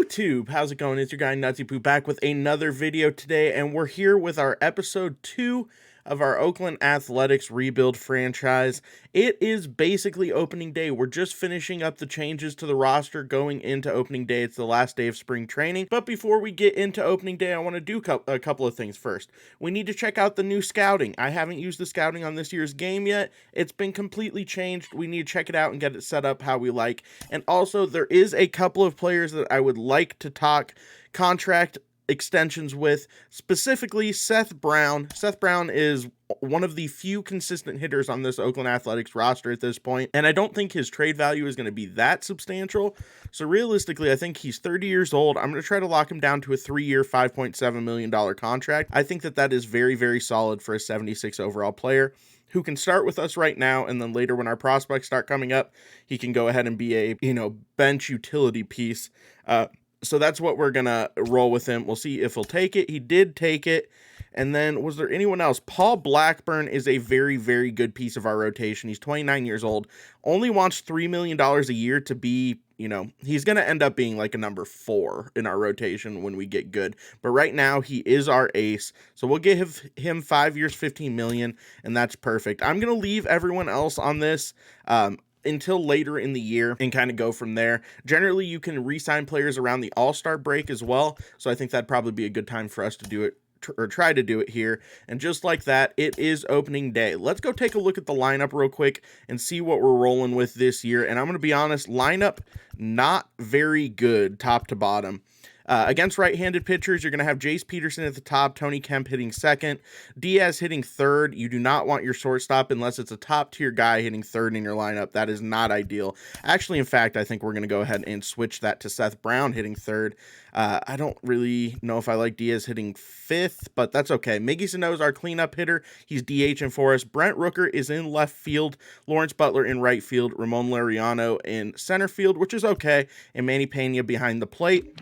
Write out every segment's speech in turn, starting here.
YouTube, how's it going? It's your guy Nutzypoo back with another video today, and we're here with our episode 2 of our Oakland Athletics rebuild franchise. It is basically opening day. We're just finishing up the changes to the roster going into opening day. It's the last day of spring training. But before we get into opening day, I want to do a couple of things first. We need to check out the new scouting. I haven't used the scouting on this year's game yet. It's been completely changed. We need to check it out and get it set up how we like. And also, there is a couple of players that I would like to talk contract extensions with, specifically Seth Brown. Seth Brown is one of the few consistent hitters on this Oakland Athletics roster at this point, and I don't think his trade value is going to be that substantial. So realistically, I think he's 30 years old. I'm going to try to lock him down to a 3-year, $5.7 million contract. I think that that is very, very solid for a 76 overall player who can start with us right now, and then later when our prospects start coming up, he can go ahead and be a, bench utility piece. So that's what we're going to roll with him. We'll see if he'll take it. He did take it. And then was there anyone else? Paul Blackburn is a very, very good piece of our rotation. He's 29 years old, only wants $3 million a year to be, he's going to end up being like a number 4 in our rotation when we get good. But right now he is our ace. So we'll give him 5 years, $15 million, and that's perfect. I'm going to leave everyone else on this, until later in the year and kind of go from there. Generally, you can re-sign players around the All-Star break as well, so I think that'd probably be a good time for us to do it, or try to do it here. And just like that, it is opening day. Let's go take a look at the lineup real quick and see what we're rolling with this year. And I'm going to be honest, lineup not very good top to bottom. Against right-handed pitchers, you're going to have Jace Peterson at the top, Tony Kemp hitting second, Diaz hitting third. You do not want your shortstop unless it's a top-tier guy hitting third in your lineup. That is not ideal. Actually, in fact, I think we're going to go ahead and switch that to Seth Brown hitting third. I don't really know if I like Diaz hitting fifth, but that's okay. Miggy Sano is our cleanup hitter. He's DHing for us. Brent Rooker is in left field, Lawrence Butler in right field, Ramon Laureano in center field, which is okay, and Manny Pena behind the plate.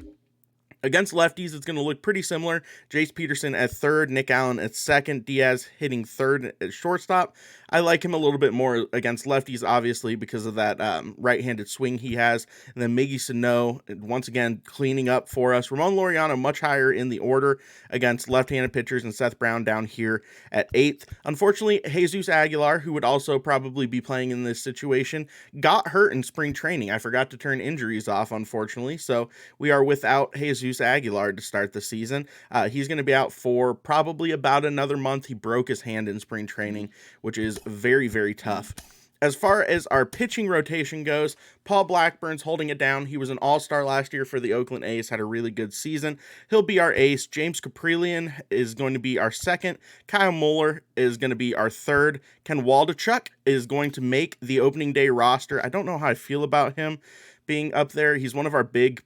Against lefties, it's going to look pretty similar. Jace Peterson at third, Nick Allen at second, Diaz hitting third at shortstop. I like him a little bit more against lefties, obviously, because of that right-handed swing he has. And then Miggy Sano, once again, cleaning up for us. Ramon Laureano much higher in the order against left-handed pitchers, and Seth Brown down here at 8th. Unfortunately, Jesus Aguilar, who would also probably be playing in this situation, got hurt in spring training. I forgot to turn injuries off, unfortunately, so we are without Jesus Aguilar to start the season. He's going to be out for probably about another month. He broke his hand in spring training, which is very, very tough. As far as our pitching rotation goes, Paul Blackburn's holding it down. He was an all-star last year for the Oakland A's, had a really good season. He'll be our ace. James Caprillion is going to be our second. Kyle Muller is going to be our third. Ken Waldachuk is going to make the opening day roster. I don't know how I feel about him being up there. He's one of our big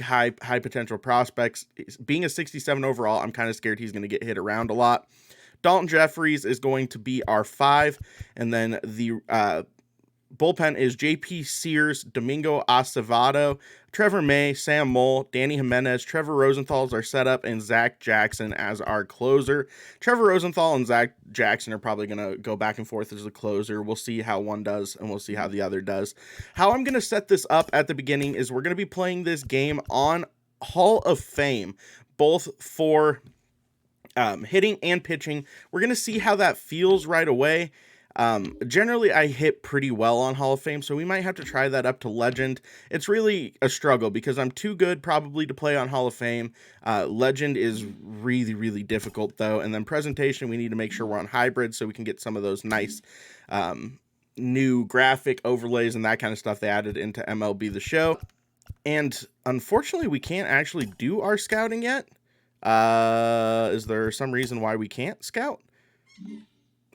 high potential prospects. Being a 67 overall, I'm kind of scared he's going to get hit around a lot. Dalton Jeffries is going to be our 5, and then the bullpen is J.P. Sears, Domingo Acevedo, Trevor May, Sam Moll, Danny Jimenez, Trevor Rosenthal is our setup, and Zach Jackson as our closer. Trevor Rosenthal and Zach Jackson are probably going to go back and forth as a closer. We'll see how one does, and we'll see how the other does. How I'm going to set this up at the beginning is we're going to be playing this game on Hall of Fame, both for hitting and pitching. We're going to see how that feels right away. Generally I hit pretty well on Hall of Fame, so we might have to try that up to Legend. It's really a struggle because I'm too good probably to play on Hall of Fame. Legend is really, really difficult though. And then presentation, we need to make sure we're on hybrid so we can get some of those nice, new graphic overlays and that kind of stuff they added into MLB the Show. And unfortunately we can't actually do our scouting yet. Is there some reason why we can't scout?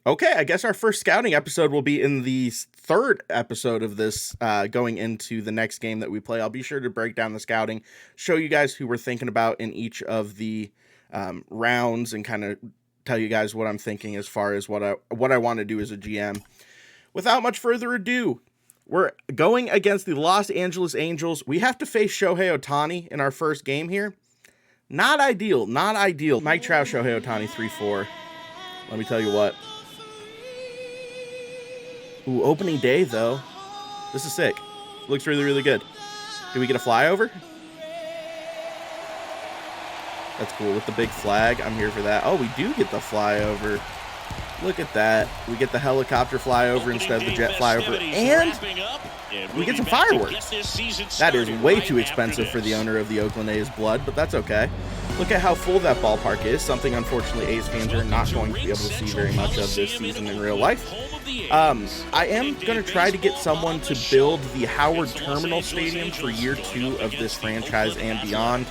Okay, I guess our first scouting episode will be in the third episode of this, going into the next game that we play. I'll be sure to break down the scouting, show you guys who we're thinking about in each of the rounds, and kind of tell you guys what I'm thinking as far as what I want to do as a GM. Without much further ado, we're going against the Los Angeles Angels. We have to face Shohei Ohtani in our first game here. Not ideal, not ideal. Mike Trout, Shohei Ohtani, 3-4. Let me tell you what. Ooh, opening day, though. This is sick. Looks really, really good. Do we get a flyover? That's cool. With the big flag, I'm here for that. Oh, we do get the flyover. Look at that. We get the helicopter flyover instead of the jet flyover. And we get some fireworks. That is way too expensive for the owner of the Oakland A's blood, but that's okay. Look at how full that ballpark is. Something, unfortunately, A's fans are not going to be able to see very much of this season in real life. I am going to try to get someone to build the Howard Terminal Stadium for year 2 of this franchise and beyond.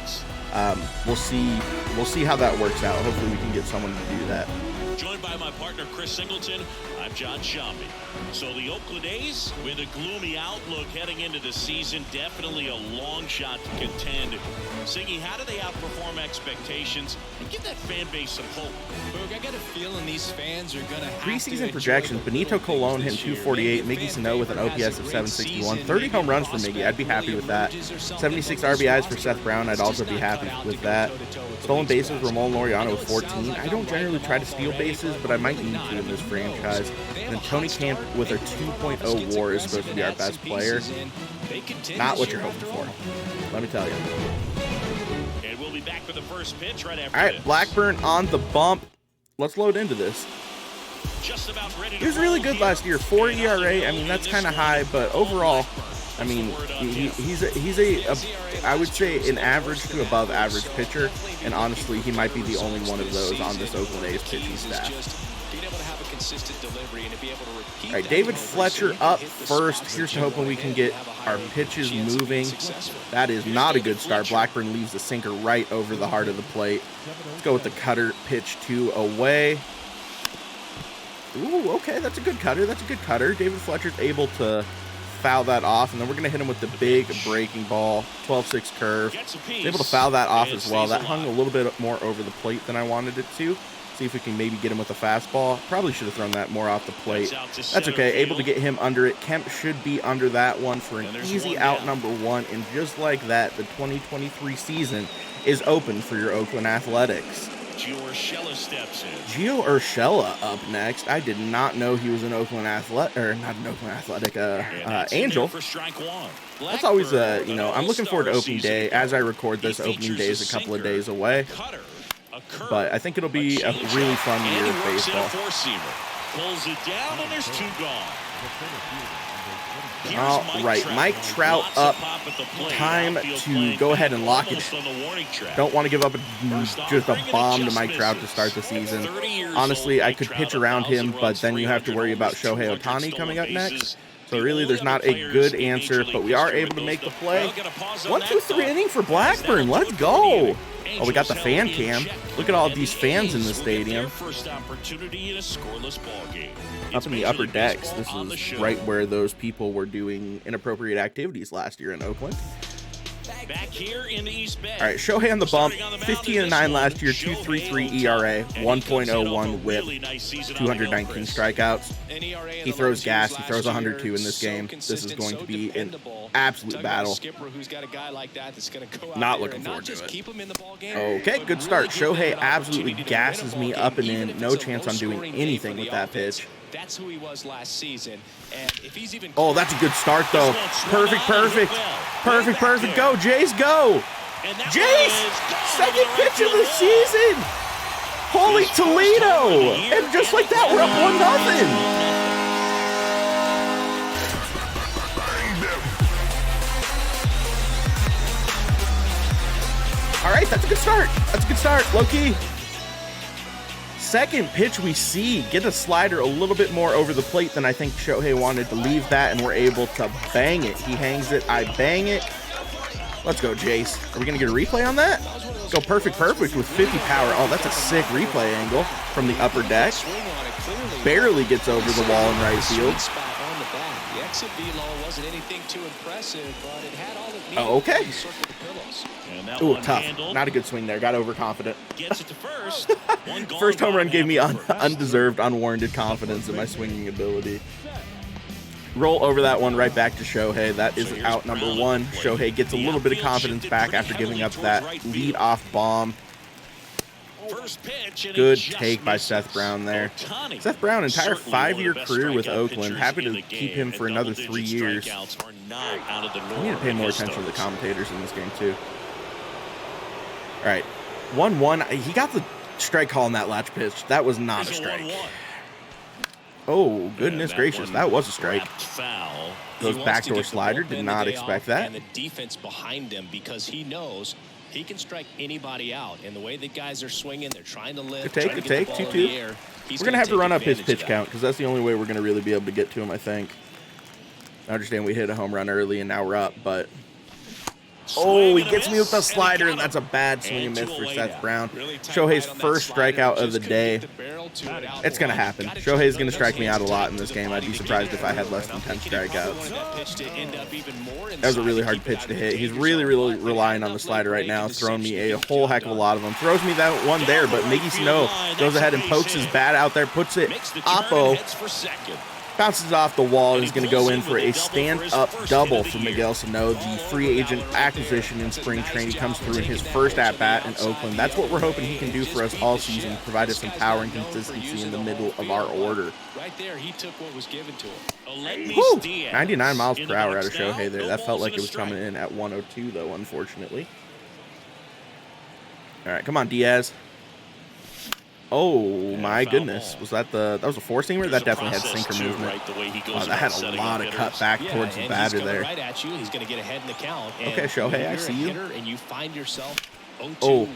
We'll see how that works out. Hopefully we can get someone to do that. Joined by my partner, Chris Singleton, I'm John Shambi. So the Oakland A's, with a gloomy outlook heading into the season, definitely a long shot to contend. Siggy, how do they outperform expectations and give that fan base some hope? Boog, I got a feeling these fans are going to have preseason projections, Benito Colon hitting 248, Miggy Sano with an OPS of 761, 30 home runs for Miggy. I'd be happy with that. 76 RBIs for Seth Brown. I'd also be happy with that. Stolen bases, Ramon Laureano with 14. I don't generally try to steal bases, but I might need to in this franchise. And then Tony Camp with a 2.0 WAR is supposed to be our best player. Not what you're hoping for, let me tell you. And we'll be back for the first pitch right after. All right, Blackburn on the bump. Let's load into this. Just about ready to he was really good last year. 4 ERA. I mean, that's kind of high, but overall, I mean, he's a I would say an average to above average pitcher, and honestly, he might be the only one of those on this Oakland A's pitching staff. All right, David Fletcher up first. Here's to hoping we can get our pitches moving. That is not a good start. Blackburn leaves the sinker right over the heart of the plate. Let's go with the cutter. Pitch 2 away. Ooh, okay, that's a good cutter. That's a good cutter. David Fletcher's able to foul that off, and then we're going to hit him with the big breaking ball, 12-6 curve. He's able to foul that off as well. That hung a little bit more over the plate than I wanted it to. See if we can maybe get him with a fastball. Probably should have thrown that more off the plate. That's okay. Able to get him under it. Kemp should be under that one for an easy out number 1. And just like that, the 2023 season is open for your Oakland Athletics. Gio Urshela steps in. Gio Urshela up next. I did not know he was an Oakland Athletic, or not an Oakland Athletic, Angel. That's always I'm looking forward to opening day. As I record this, opening day is a couple of days away. But I think it'll be a really fun year of baseball. Pulls it down, and there's 2 gone. All right, Mike Trout up. Time to go ahead and lock it. Don't want to give up just a bomb to Mike Trout to start the season. Honestly, I could pitch around him, but then you have to worry about Shohei Ohtani coming up next. So really, there's not a good answer, but we are able to make the play. 1, 2, 3 inning for Blackburn. Let's go. Oh, we got the fan cam. Look at all these fans in the stadium. Up in the upper decks. This is right where those people were doing inappropriate activities last year in Oakland. Back here in the East Bay. All right, Shohei on the bump. 15-9 last year, 2.33 ERA, 1.01 WHIP, 219 strikeouts. He throws gas. He throws 102 in this game. This is going to be an absolute battle. Not looking forward to it. Okay, good start. Shohei absolutely gasses me up and in. No chance on doing anything with that pitch. That's who he was last season. And if he's even oh, that's a good start, though. Perfect. Go, Jays, go. Jays, second pitch of the season. Holy Toledo. And just like that, we're up 1-0. All right, that's a good start. Low key. Second pitch we see, get a slider a little bit more over the plate than I think Shohei wanted to leave that, and we're able to bang it. He hangs it, I bang it. Let's go, Jace. Are we going to get a replay on that? Go perfect with 50 power. Oh, that's a sick replay angle from the upper deck. Barely gets over the wall in right field. Oh, okay. Ooh, tough. Not a good swing there. Got overconfident. First home run gave me undeserved, unwarranted confidence in my swinging ability. Roll over that one right back to Shohei. That is out number 1. Shohei gets a little bit of confidence back after giving up that lead-off bomb. Good take by Seth Brown there. Seth Brown, entire 5-year career with Oakland. Happy to keep him for another 3 years. I need to pay more attention to the commentators in this game, too. All right. 1-1. He got the strike call on that latch pitch. That was not a strike. Oh, goodness gracious. That was a strike. Foul. Goes backdoor slider. Did not expect that. And the defense behind him, because he knows he can strike anybody out. And the way the guys are swinging, they're trying to lift. Good take. 2-2. We're going to have to run up his pitch count because that's the only way we're going to really be able to get to him, I think. I understand we hit a home run early and now we're up, but... Oh, he gets me with the slider, and that's a bad swing and miss for Seth Brown. Shohei's first strikeout of the day. It's going to happen. Shohei's going to strike me out a lot in this game. I'd be surprised if I had less than 10 strikeouts. That was a really hard pitch to hit. He's really relying on the slider right now, throwing me a whole heck of a lot of them. Throws me that one there, but Miggy Snow goes ahead and pokes his bat out there, puts it oppo. Bounces off the wall and is going to go in for a stand-up double for Miguel Sano, the free agent acquisition in spring training. He comes through in his first at-bat in Oakland. That's what we're hoping he can do for us all season, provide us some power and consistency in the middle of our order. Right there, he took what was given to him. Woo! 99 miles per hour out of Shohei there. That felt like it was coming in at 102, though, unfortunately. All right, come on, Diaz. Oh my goodness! Was that that was a four-seamer? That definitely had sinker movement. Wow, that had a lot of cut back towards the batter there. Okay, Shohei, I see you. Oh,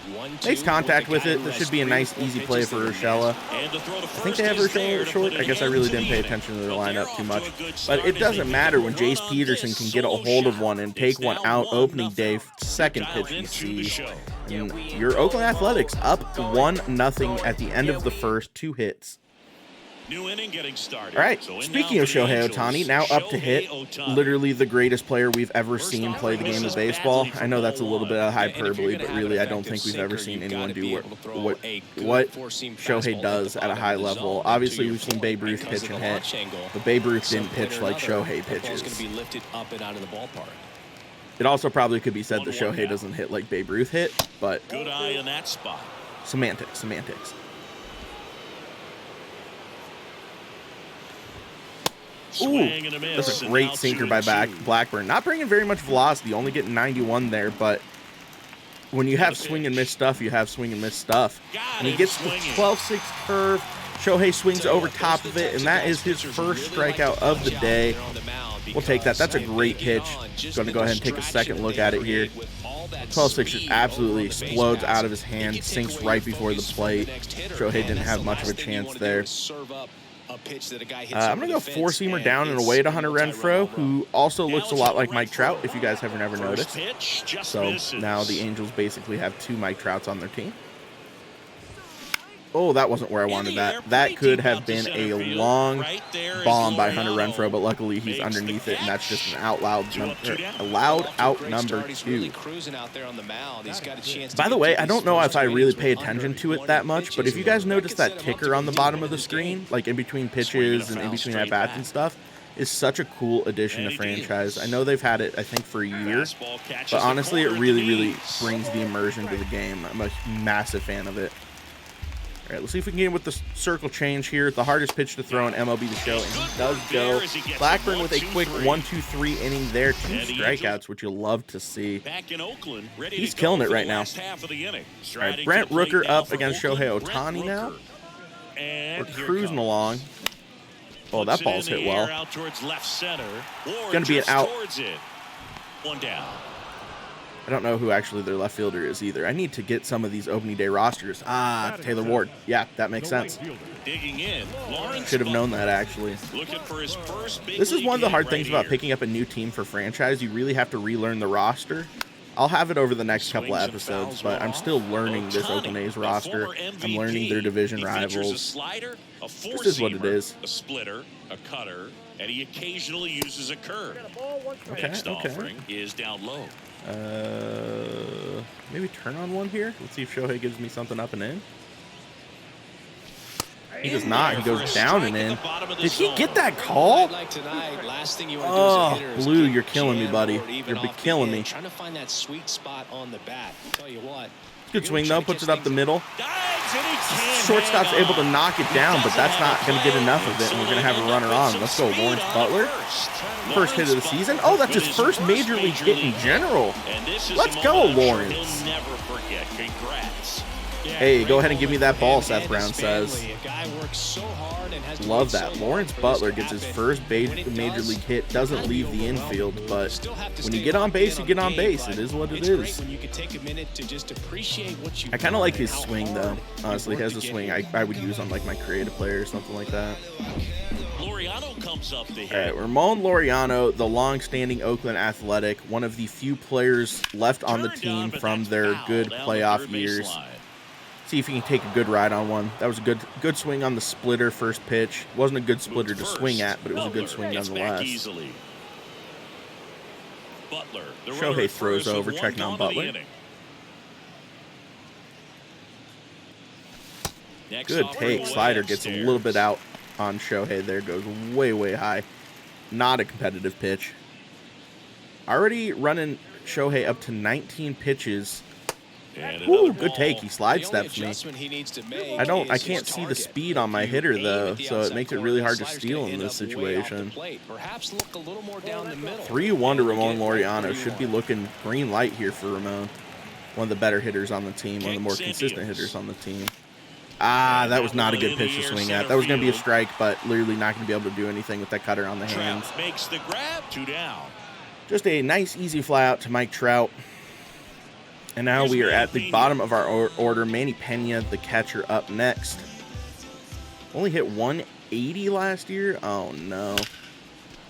makes contact with it. This should be a nice, easy play for Urshela. I think they have Urshela short. I guess I really didn't pay attention to their lineup too much. But it doesn't matter when Jace Peterson can get a hold of one and take one out opening day, second pitch we see. And your Oakland Athletics up 1-0 at the end of the first, 2 hits. New inning getting started. All right, speaking of Shohei Ohtani, now up to hit, literally the greatest player we've ever seen play the game of baseball. I know that's a little bit of hyperbole, but really I don't think we've ever seen anyone do what Shohei does at a high level. Obviously, we've seen Babe Ruth pitch and hit, but Babe Ruth didn't pitch like Shohei pitches. It also probably could be said that Shohei doesn't hit like Babe Ruth hit, but good eye in that spot. Semantics. Ooh, that's a great sinker by Blackburn. Not bringing very much velocity, only getting 91 there, but when you have swing and miss stuff, you have swing and miss stuff. And he gets the 12-6 curve. Shohei swings over top of it, and that is his first strikeout of the day. We'll take that. That's a great pitch. Going to go ahead and take a second look at it here. 12-6 just absolutely explodes out of his hand, sinks right before the plate. Shohei didn't have much of a chance there. I'm going to go four-seamer down and away to Hunter Renfroe, who also looks a lot like Mike Trout, if you guys haven't ever noticed. So now the Angels basically have 2 Mike Trouts on their team. Oh, that wasn't where I wanted that. That could have been a long bomb by Hunter Renfroe, but luckily he's underneath it, and that's just an allowed out number 2. By the way, I don't know if I really pay attention to it that much, but if you guys notice that ticker on the bottom of the screen, like in between pitches and in between at-bats and stuff, is such a cool addition to franchise. I know they've had it, I think, for a year, but honestly, it really brings the immersion to the game. I'm a massive fan of it. All right, let's see if we can get with the circle change here. The hardest pitch to throw in MLB the Show, and he does go. Blackburn with a quick 1-2-3 inning there. 2 strikeouts, which you'll love to see. He's killing it right now. All right, Brent Rooker up against Shohei Ohtani now. We're cruising along. Oh, that ball's hit well. Going to be an out. 1 down. I don't know who actually their left fielder is either. I need to get some of these opening day rosters. Ah, Taylor Ward. Yeah, that makes sense. Should have known that, actually. This is one of the hard things about picking up a new team for franchise. You really have to relearn the roster. I'll have it over the next couple of episodes, but I'm still learning this Oakland A's roster. I'm learning their division rivals. This is what it is. A splitter, a cutter, and he occasionally uses a curve. Okay. Next offering is down low. Maybe turn on one here. Let's see if Shohei gives me something up and in. He does not. He goes down and in. Did he get that call? Oh, Blue, you're killing me, buddy. You're killing me. Good swing, though. Puts it up the middle. Shortstop's able to knock it down, but that's not going to get enough of it, and we're going to have a runner on. Let's go, Lawrence Butler. First hit of the season. Oh, that's his first major league hit in general. Let's go, Lawrence. Never forget. Congrats. Hey, go ahead and give me that ball, Seth Brown says. Love that. Lawrence Butler gets his first major league hit, doesn't leave the infield, but when you get on base, you get on base. It is what it is. I kind of like his swing, though. Honestly, he has a swing I would use on like my creative player or something like that. Comes up the All right, Ramon Laureano, the long-standing Oakland Athletic, one of the few players left on the team from their good playoff years. See if he can take a good ride on one. That was a good swing on the splitter first pitch. Wasn't a good splitter to swing at, but it was a good swing nonetheless. Shohei throws over, checking on Butler. Good take. Slider gets a little bit out on Shohei. There goes way, way high. Not a competitive pitch. Already running Shohei up to 19 pitches. Ooh, good take. He slide steps me. I can't see the speed on my hitter though, so it makes it really hard to steal in this situation. 3-1 to Ramon Laureano. Should be looking green light here for Ramon. One of the better hitters on the team, one of the more consistent hitters on the team. Ah, that was not a good pitch to swing at. That was going to be a strike, but literally not going to be able to do anything with that cutter on the hands. Makes the grab, 2 down. Just a nice, easy fly out to Mike Trout. And now we are at the bottom of our order. Manny Pena, the catcher, up next. Only hit 180 last year. Oh, no.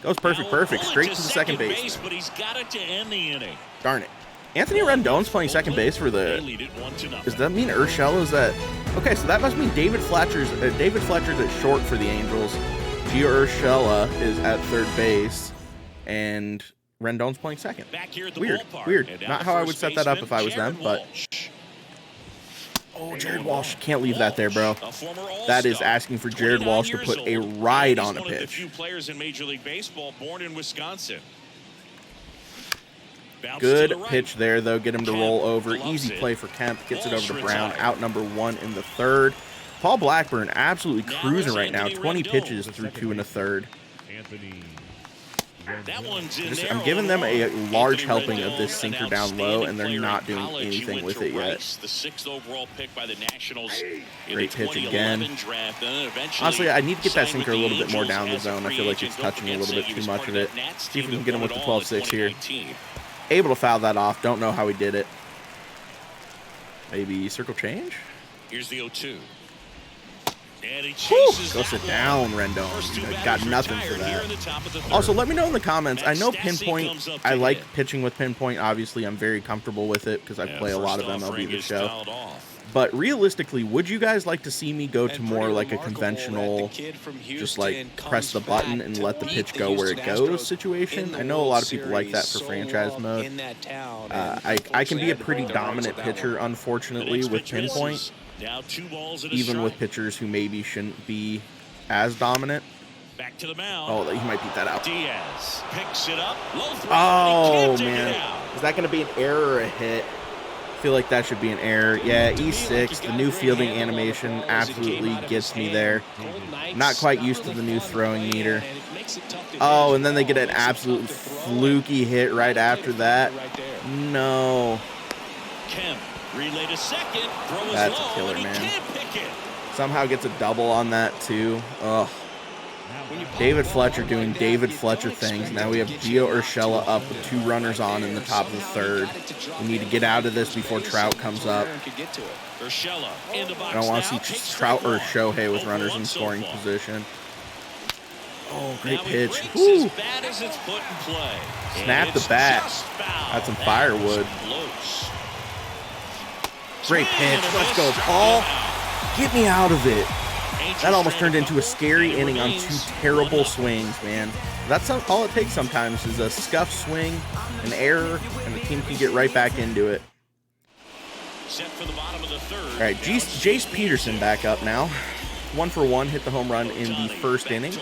Goes perfect. Straight to the second base. But he's got it to end the inning. Darn it. Anthony Rendon's playing second base for the... Does that mean Urshela is that... Okay, so that must mean David Fletcher's at short for the Angels. Gio Urshela is at third base. And Rendon's playing second. Weird. Not how I would set that up if I was them, but... Oh, Jared Walsh. Can't leave that there, bro. That is asking for Jared Walsh to put a ride on a pitch. One of the few players in Major League Baseball born in Wisconsin. Good pitch there, though. Get him to roll over. Easy play for Kemp. Gets it over to Brown. Out number 1 in the third. Paul Blackburn absolutely cruising right now. 20 pitches through 2 1/3. I'm giving them a large helping of this sinker down low, and they're not doing anything with it yet. The 6th overall pick by the Nationals. Great pitch again. Honestly, I need to get that sinker a little bit more down the zone. I feel like it's touching a little bit too much of it. See if we can get him with the 12-6 here. Able to foul that off. Don't know how he did it. Maybe circle change? Here's the 0-2. And he go sit down, Rendon. Got nothing for that. Also, let me know in the comments. I know pinpoint. I like pitching with pinpoint. Obviously, I'm very comfortable with it because I play a lot of MLB the Show. But realistically, would you guys like to see me go to more like a conventional, just like press the button and let the pitch go where it goes situation? I know a lot of people like that for franchise mode. I can be a pretty dominant pitcher, unfortunately, with pinpoint, even with pitchers who maybe shouldn't be as dominant. Back to the mound. Oh, he might beat that out. Diaz picks it up. Oh, man. Is that going to be an error or a hit? I feel like that should be an error. Yeah, E6, the new fielding animation absolutely gets me there. Not quite used to the new throwing meter. Oh, and then they get an absolute fluky hit right after that. No. That's a killer, man. Somehow gets a double on that, too. Ugh. David Fletcher doing David Fletcher things. Now we have Gio Urshela up with 2 runners on in the top of the third. We need to get out of this before Trout comes up. I don't want to see Trout or Shohei with runners in scoring position. Oh, great pitch. Woo. Snap the bat. That's some firewood. Great pitch. Let's go, Paul. Get me out of it. That almost turned into a scary inning on 2 terrible swings, man. That's all it takes sometimes is a scuff swing, an error, and the team can get right back into it. All right, Jace Peterson back up now. 1 for 1, hit the home run in the first inning.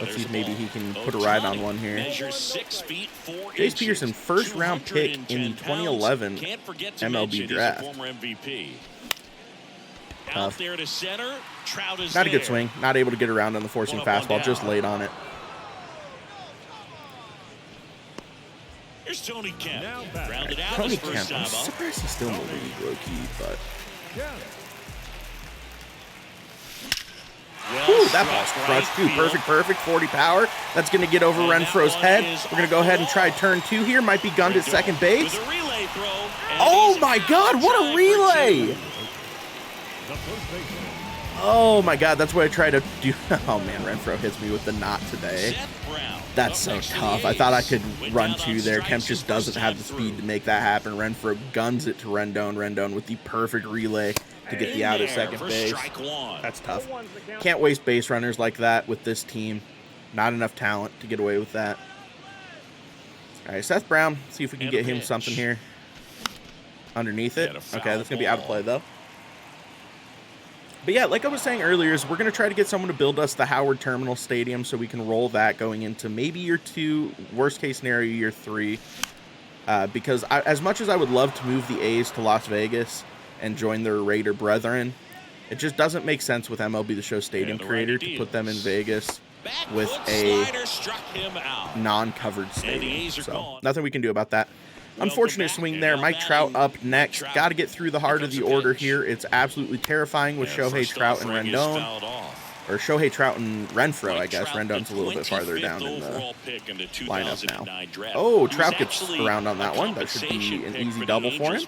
Let's see if maybe he can put a ride on one here. Jace Peterson, first round pick in the 2011 MLB draft. Tough. Not a good swing. Not able to get around on the forcing fastball. Just laid on it. Tony Kemp. Grounded out Tony his first Kemp, I'm time up. surprised he's still in the league, low-key, but... Whew, that ball's crushed too. Perfect. 40 power. That's going to get over Renfro's head. We're going to go ahead and try turn 2 here. Might be gunned at second base. Oh my God, what a relay! Oh my God, that's what I try to do. Oh man, Renfro hits me with the knot today. That's so tough. I thought I could run 2 there. Kemp just doesn't have the speed to make that happen. Renfro guns it to Rendon. Rendon with the perfect relay to get the out at second base. That's tough. Can't waste base runners like that with this team. Not enough talent to get away with that. All right, Seth Brown. See if we can get him something here. Underneath it. Okay, that's going to be out of play, though. But yeah, like I was saying earlier, is we're going to try to get someone to build us the Howard Terminal Stadium so we can roll that going into maybe year 2, worst case scenario, year 3. Because as much as I would love to move the A's to Las Vegas and join their Raider brethren, it just doesn't make sense with MLB the Show Stadium Creator to put them in Vegas with a non-covered stadium. So nothing we can do about that. Unfortunate swing there. Mike Trout up next. Got to get through the heart of the order here. It's absolutely terrifying with Shohei, Trout, and Rendon. Or Shohei, Trout, and Renfro, I guess. Rendon's a little bit farther down in the lineup now. Oh, Trout gets around on that one. That should be an easy double for him.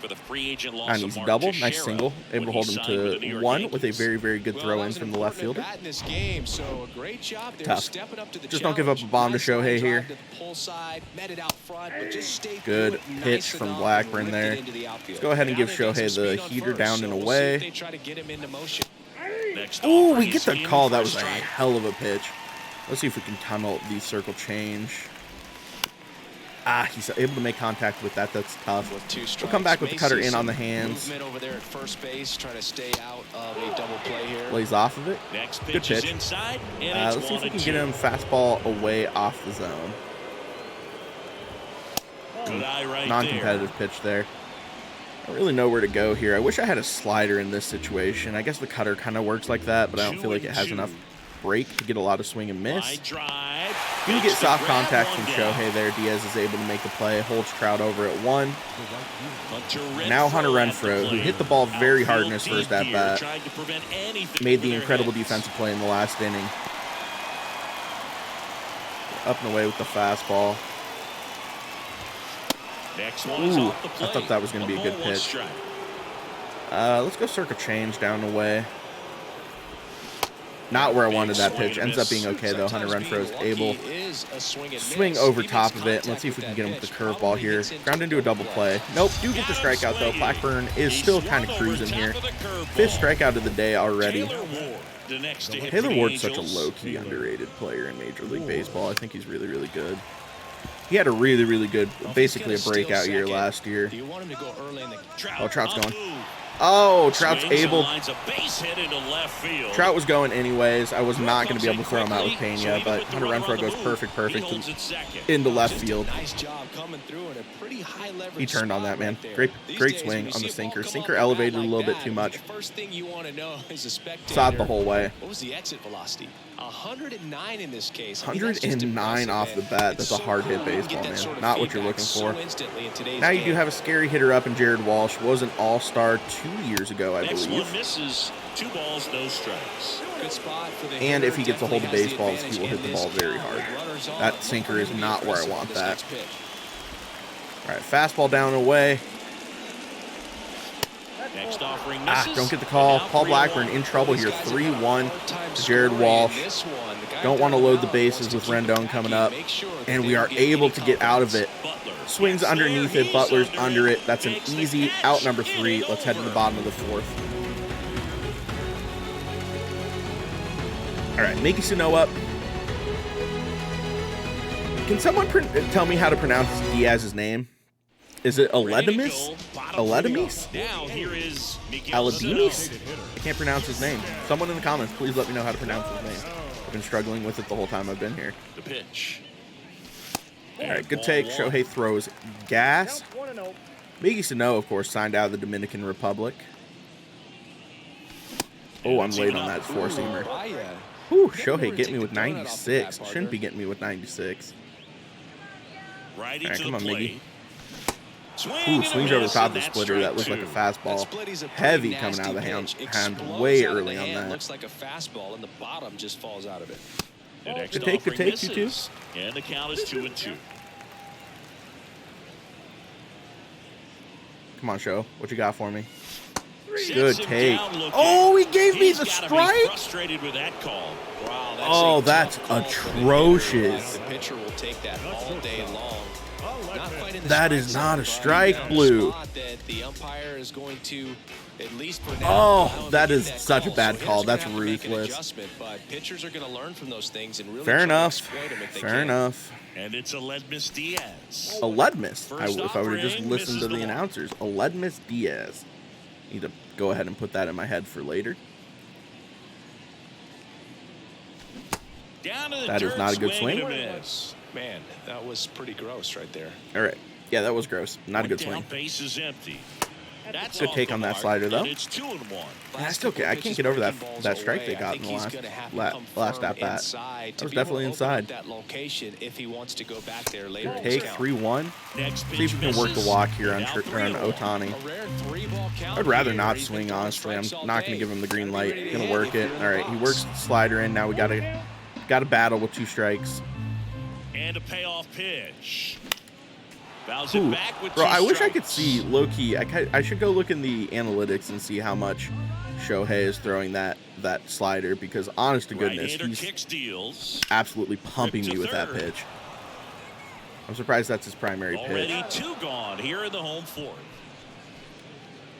An easy double. Nice single. Able to hold him to 1 with a very good throw in from the left fielder. Tough. Just don't give up a bomb to Shohei here. Good pitch from Blackburn there. Let's go ahead and give Shohei the heater down and away. Oh, we get the call. That was a hell of a pitch. Let's see if we can tunnel the circle change. Ah, he's able to make contact with that. That's tough. We'll come back with the cutter in on the hands. Lays off of it. Good pitch. Let's see if we can get him fastball away off the zone. Non-competitive pitch there. I don't really know where to go here. I wish I had a slider in this situation. I guess the cutter kind of works like that, but I don't feel like it has enough break to get a lot of swing and miss. Gonna get soft contact from Shohei there. Diaz is able to make the play, holds Trout over at 1. Now Hunter Renfro, who hit the ball very hard in his first at-bat, made the incredible defensive play in the last inning. Up and away with the fastball. Ooh, I thought that was going to be a good pitch. Let's go circle change down and away. Not where I wanted that pitch. Ends up being okay, though. Hunter Renfro is able to swing over top of it. Let's see if we can get him with the curveball here. Ground into a double play. Nope, do get the strikeout, though. Blackburn is still kind of cruising here. 5th strikeout of the day already. Taylor Ward's such a low-key underrated player in Major League Baseball. I think he's really good. He had a really good, basically a breakout year last year. Oh, Trout's going. Oh, Trout's able. Trout was going anyways. I was not going to be able to throw him out with Pena, but Hunter Renfro goes perfect into left field. He turned on that, man. Great swing on the sinker. Sinker elevated a little bit too much. Saw it the whole way. What was the exit velocity? 109 in this case. 109 off the bat. That's a hard hit baseball, man. Not what you're looking for. Now you do have a scary hitter up in Jared Walsh. Was an all-star 2 years ago, I believe. Misses. 2 balls, no strikes. Good spot for the and if he gets a hold of baseballs, he will hit the ball very hard. That sinker is not where I want that. All right, fastball down and away. Next offering don't get the call. Paul Blackburn in trouble here. 3-1 to Jared Walsh. Don't want to load the bases with Rendon coming up. And we are able to get out of it. Swings underneath it. Butler's under it. That's an easy out number 3. Let's head to the bottom of the 4th. All right, Mickey Sano up. Can someone tell me how to pronounce Diaz's name? Is it Aledimis? Aledimis? Aledimis? I can't pronounce his name. Someone in the comments, please let me know how to pronounce his name. I've been struggling with it the whole time I've been here. The pitch. All right, good take. Shohei throws gas. Miggy Sano, of course, signed out of the Dominican Republic. Oh, I'm late on that 4-seamer. Whew, Shohei get me with 96. Shouldn't be getting me with 96. Right All right, come on, Miggy. Ooh, swings over the top of the splitter. That looks like a fastball. Heavy coming out of the hand way early on that. Looks like a fastball, and the bottom just falls out of it. Good take, 2-2. And the count is 2-2. Come on, Show. What you got for me? Good take. Oh, he gave me the strike? Frustrated with that call. Wow, Oh, that's atrocious. The pitcher will take that all day long. That is not a strike, Blue. The umpire is going to, at least for now, oh, that is such a bad call. That's ruthless. But pitchers are going to learn from those things and really fair enough. Fair enough. And it's Aledmys Diaz. Aledmys. If I were to just listen to the announcers, Aledmys Diaz. Need to go ahead and put that in my head for later. That is not a good swing. Man, that was pretty gross right there. All right. Yeah, that was gross. Not a good swing. Base is empty. That's good take on that slider, though. It's 2-1. I can't get over that strike they got in the last at bat. That was definitely inside. That location if he wants to go back there later. Take 3-1. See if we can work the walk here on Ohtani. I'd rather not swing, honestly. I'm not going to give him the green light. Going to work it. All right, he works the slider in. Now we got to battle with 2 strikes. And a payoff pitch. Ooh, bro, I wish I could see low-key. I should go look in the analytics and see how much Shohei is throwing that slider, because honest to goodness, he's absolutely pumping me with that pitch. I'm surprised that's his primary pitch. Already 2 gone here in the home fourth.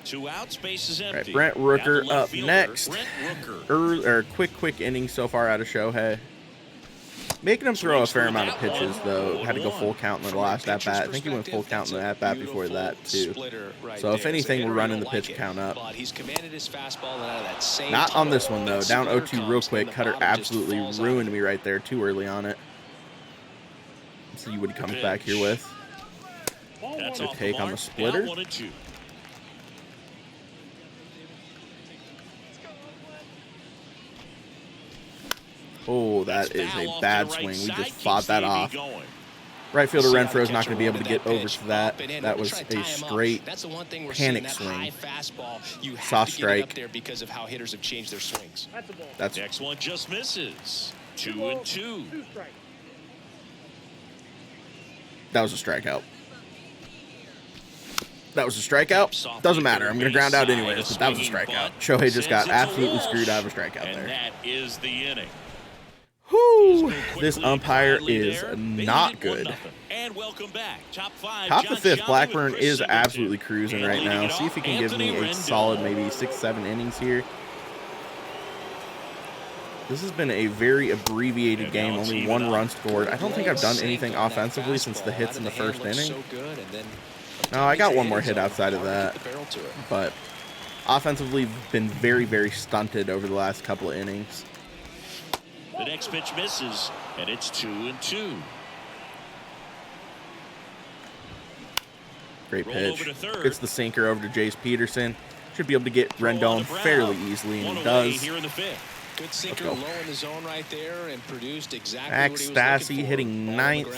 2 outs, base is empty. All right, Brent Rooker up next. Quick inning so far out of Shohei. Making him throw a fair amount of pitches, though. Had to go full count in the last at-bat. I think he went full count in the at-bat before that, too. So, if anything, we're running the pitch count up. Not on this one, though. Down 0-2 real quick. Cutter absolutely ruined me right there. Too early on it. Let's see what he comes back here with. Good take on the splitter. Oh, that is a bad swing. We just fought that off. Right fielder Renfro's not going to be able to get over to that. That was a straight panic swing. Soft strike. Because of how hitters have changed their swings. That's next one just misses. 2-2. That was a strikeout. That was a strikeout. Doesn't matter. I'm going to ground out anyways, but that was a strikeout. Shohei just got absolutely screwed out of a strikeout there. And that is the inning. Whew, this umpire is not good. And welcome back. Top 5. Top of the 5th, Blackburn is absolutely cruising right now. See if he can give me a solid maybe 6-7 innings here. This has been a very abbreviated game, only 1 run scored. I don't think I've done anything offensively since the hits in the first inning. No, I got 1 more hit outside of that, but offensively been very, very stunted over the last couple of innings. The next pitch misses, and it's 2-2. Great pitch. Gets the sinker over to Jace Peterson. Should be able to get Rendon fairly easily, and he does. Good sinker low in the zone right there and produced exactly Max Stassi hitting 9th.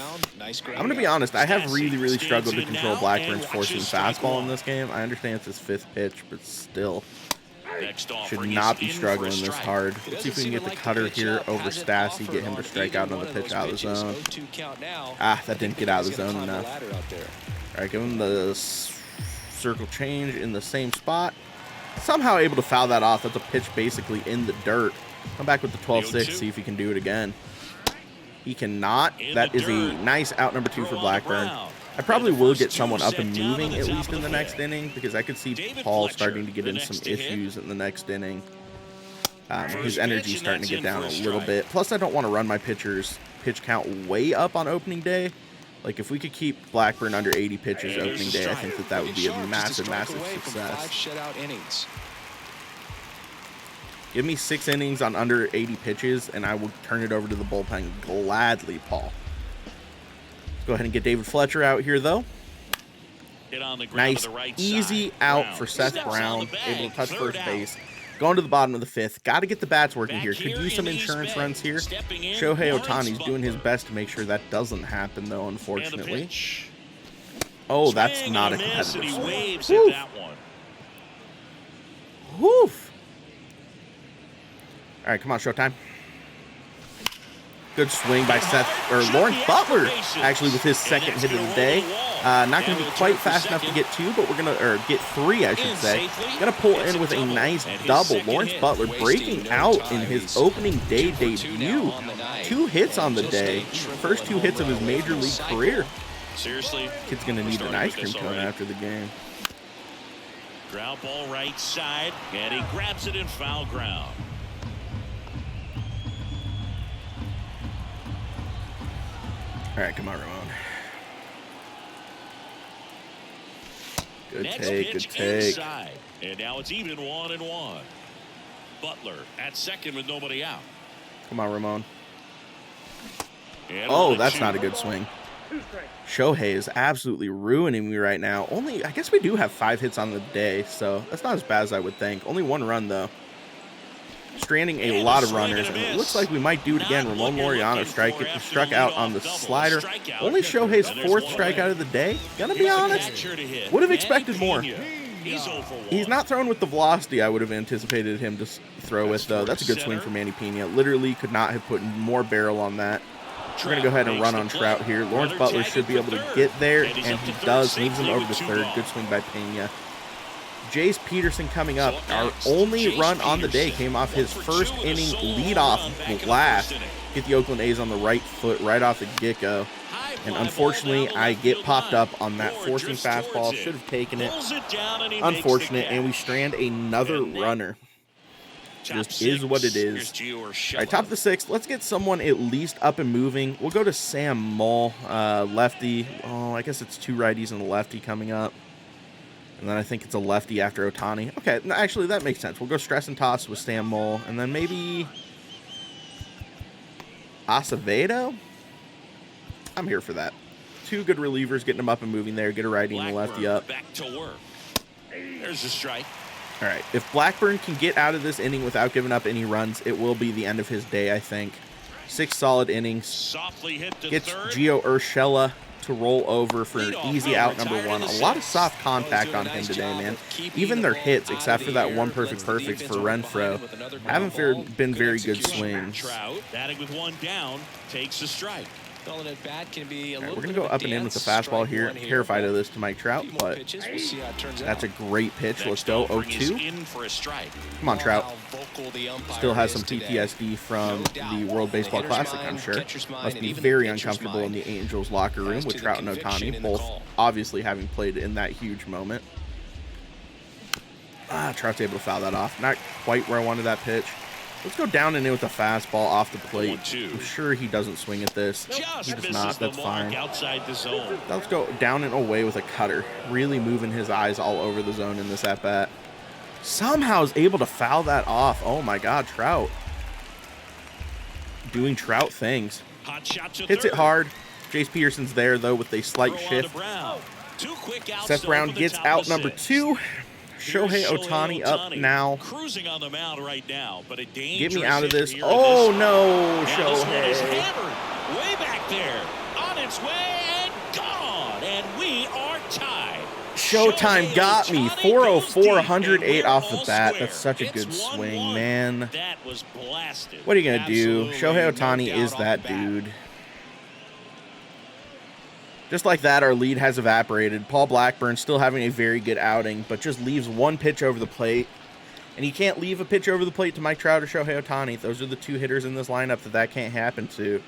I'm going to be honest, I have really struggled to control Blackburn's four-seam fastball in this game. I understand it's his 5th pitch, but still should not be struggling this hard. Let's see if we can get the cutter here over Stassi, get him to strike out on the pitch out of the zone. Ah, that didn't get out of the zone enough. All right, give him the circle change in the same spot. Somehow able to foul that off. That's a pitch basically in the dirt. Come back with the 12-6, see if he can do it again. He cannot. That is a nice out number 2 for Blackburn. I probably will get someone up and moving at least in the next inning, because I could see Paul starting to get in some issues in the next inning. His energy's starting to get down a little bit. Plus, I don't want to run my pitchers' pitch count way up on opening day. Like, if we could keep Blackburn under 80 pitches opening day, I think that would be a massive success. Give me 6 innings on under 80 pitches, and I will turn it over to the bullpen gladly, Paul. Let's go ahead and get David Fletcher out here, though. Nice, easy out for Seth Brown. Able to touch first base. Going to the bottom of the 5th. Got to get the bats working here. Could use some insurance runs here. Shohei Ohtani's doing his best to make sure that doesn't happen, though, unfortunately. Oh, that's not a competitive and he swing. waves at that one. Woof. All right, come on, Showtime. Good swing by Lawrence Butler, actually, with his second hit of the day. Not going to be quite fast enough to get two, but we're going to, get three, I should say. Going to pull in with a nice double. Lawrence Butler breaking out in his opening day debut. 2 hits on the day. First 2 hits of his major league career. Seriously, Kid's going to need an ice cream cone after the game. Ground ball right side, and he grabs it in foul ground. All right, come on, Ramon. Good Next take, good pitch take. inside, and now it's even 1-1. Butler at second with nobody out. Come on, Ramon. And Oh, that's not a good swing. Shohei is absolutely ruining me right now. I guess we do have 5 hits on the day, so that's not as bad as I would think. Only 1 run, though. Stranding a lot of runners, and it looks like we might do it again. Ramon Laureano struck out on the slider. Only Shohei's 4th strikeout of the day. Gonna be honest, would have expected more. He's not throwing with the velocity I would have anticipated him to throw with, though. That's a good swing for Manny Pena. Literally could not have put more barrel on that. We're going to go ahead and run on Trout here. Lawrence Butler should be able to get there, and he does. Moves him over to third. Good swing by Pena. Jace Peterson coming up. Our only run on the day came off his first inning leadoff blast. Get the Oakland A's on the right foot right off the get-go. And unfortunately, I get popped up on that forcing fastball. Should have taken it. Unfortunate, and we strand another runner. Just is what it is. All right, top of the 6th. Let's get someone at least up and moving. We'll go to Sam Mull, lefty. Oh, I guess it's 2 righties and a lefty coming up. And then I think it's a lefty after Ohtani. Okay, no, actually, that makes sense. We'll go stress and toss with Sam Mull. And then maybe Acevedo? I'm here for that. 2 good relievers, getting them up and moving there. Get a righty and a lefty up. Back to work. There's a strike. All right, if Blackburn can get out of this inning without giving up any runs, it will be the end of his day, I think. 6 solid innings. Softly hit to Gets third. Gio Urshela to roll over for an easy out number 1. A lot of soft contact on him today, man. Even their hits, except for that one perfect for Renfroe, haven't been very good swings. Trout, batting with 1 down, takes a strike. Calling it bat can be a little We're going bit to go of a up and in with the dance. fastball here. Strike one Terrified of this to Mike Trout, Few more but pitches. We'll see how it turns that's a out. great pitch. Let's go. Next offering 0-2. is in for a strike. Come on, Trout. How vocal the umpire Still has is some today. PTSD from No doubt. the World Baseball The hitter's Classic, I'm mind, sure. catcher's mind, Must and be even very the pitcher's uncomfortable in mind the Angels locker room as with to the Trout and conviction Ohtani, in the both call. obviously having played in that huge moment. Trout's able to foul that off. Not quite where I wanted that pitch. Let's go down and in with a fastball off the plate. 1-2. I'm sure he doesn't swing at this. He does not. That's fine. Outside the zone. Let's go down and away with a cutter. Really moving his eyes all over the zone in this at-bat. Somehow is able to foul that off. Oh, my God, Trout. Doing Trout things. Hot shot to Hits third. it hard. Jace Peterson's there, though, with a slight Throw on to shift. Brown. 2 quick outs Seth to Brown open the gets top out of number 6. 2. Shohei Here's Ohtani up now. Cruising on the mound right now, but a dangerous Get me out of hitter this. here in Oh, this no, And this one is Shohei. hammered way back there. On its way and gone. And we are tied. Showtime got me. Ohtani 404, goes deep, 108 and off we're the all bat. square. That's such a It's good swing, 1-1. man. That was blasted. What are you going to do? Absolutely Shohei no Ohtani doubt is off that the bat. dude. Just like that, our lead has evaporated. Paul Blackburn still having a very good outing, but just leaves 1 pitch over the plate. And he can't leave a pitch over the plate to Mike Trout or Shohei Ohtani. Those are the 2 hitters in this lineup that can't happen to.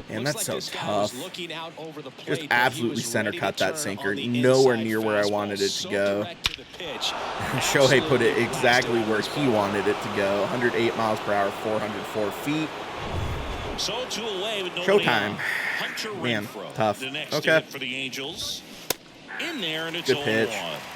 And Looks that's like so this guy was tough. looking out over the plate, Just but he absolutely was center ready cut to that turn sinker. on the Nowhere inside near where I fastball. wanted it to So go. direct to the pitch. Shohei put it Absolutely exactly blasted where on he this wanted it to go. 108 miles per hour, 404 feet. So 2 away with nobody Showtime. out. Hunter Man, Renfroe, tough. The next Okay. hit for the Angels. In there, and it's Good 0-1. pitch.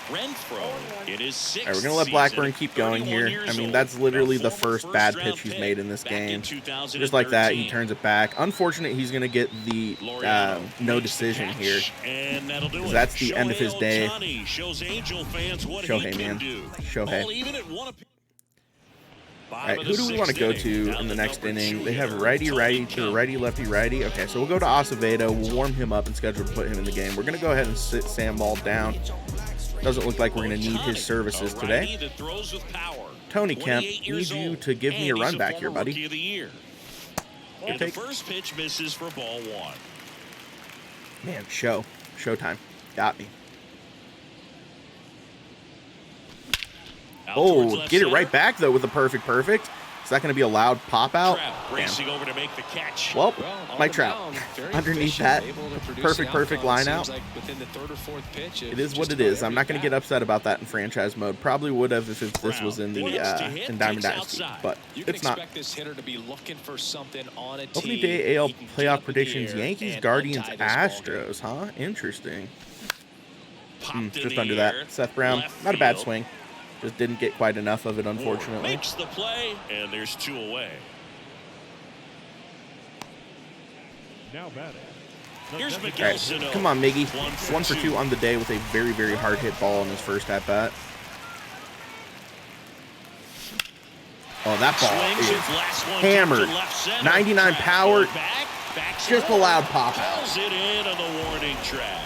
Renfroe, it is 6th All right, we're going to let Blackburn season, keep going 31 here. years I mean, old. that's literally A the former first bad first-round pitch he's pick made in this back in game. 2013. Just like that, he turns it back. Unfortunate he's going to get the Laureano no makes the decision catch, here. and that'll do it. That's the end of his Shohei day. Ohtani shows Angel fans what he Shohei, can man. do. Shohei. Ball even at 1 apiece. All right, who do we want to go to in the next inning? They have righty-righty to righty-lefty-righty. Okay, so we'll go to Acevedo. We'll warm him up and schedule to put him in the game. We're going to go ahead and sit Sam Ball down. Doesn't look like we're going to need his services today. Tony Kemp, need you to give me a run back here, buddy. And the first pitch misses for ball 1. Man, showtime. Got me. Oh, get it right back, though, with a perfect. Is that going to be a loud pop-out? Racing over to make the catch. Well, Mike Trout, underneath that, perfect line out. It is what it is. I'm not going to get upset about that in franchise mode. Probably would have if this was in the in Diamond Dynasty, but it's not. Opening day AL playoff predictions: Yankees, Guardians, Astros. Huh? Interesting. Just under that. Seth Brown, not a bad swing. Just didn't get quite enough of it, unfortunately. Makes the play, and there's 2 away. Now batting. Here's Miguel All right, Sano. come on, Miggy. 1 for 2 on the day with a very hard hit ball in his first at bat. Oh, that ball is hammered. 99 power. Just a loud pop out. It in on the warning track.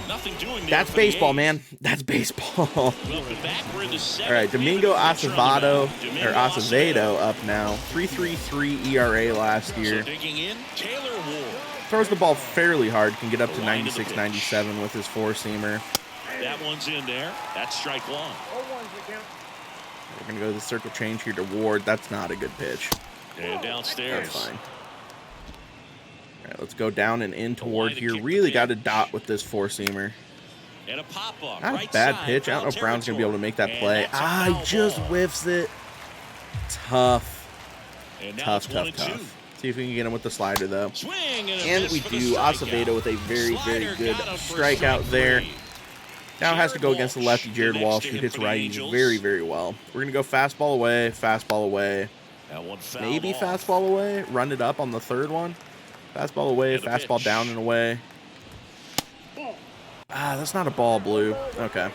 Nothing doing there. That's baseball, man. That's baseball. All right, Domingo Acevedo up now. 3.33 ERA last year. Throws the ball fairly hard. Can get up to 96, 97 with his 4-seamer. That one's in there. That's strike 1. We're going to go to the circle change here to Ward. That's not a good pitch. And downstairs. That's fine. All right, let's go down and in toward here. Really got a dot with this 4-seamer. And a pop-up. Not a bad pitch. I don't know if Brown's going to be able to make that play. He just whiffs it. Tough. See if we can get him with the slider, though. And we do. Acevedo with a very good strikeout there. Now has to go against the lefty, Jared Walsh, who hits righties very well. We're going to go fastball away. Maybe fastball away. Run it up on the 3rd one. Fastball away, fastball down and away. That's not a ball, Blue. Okay.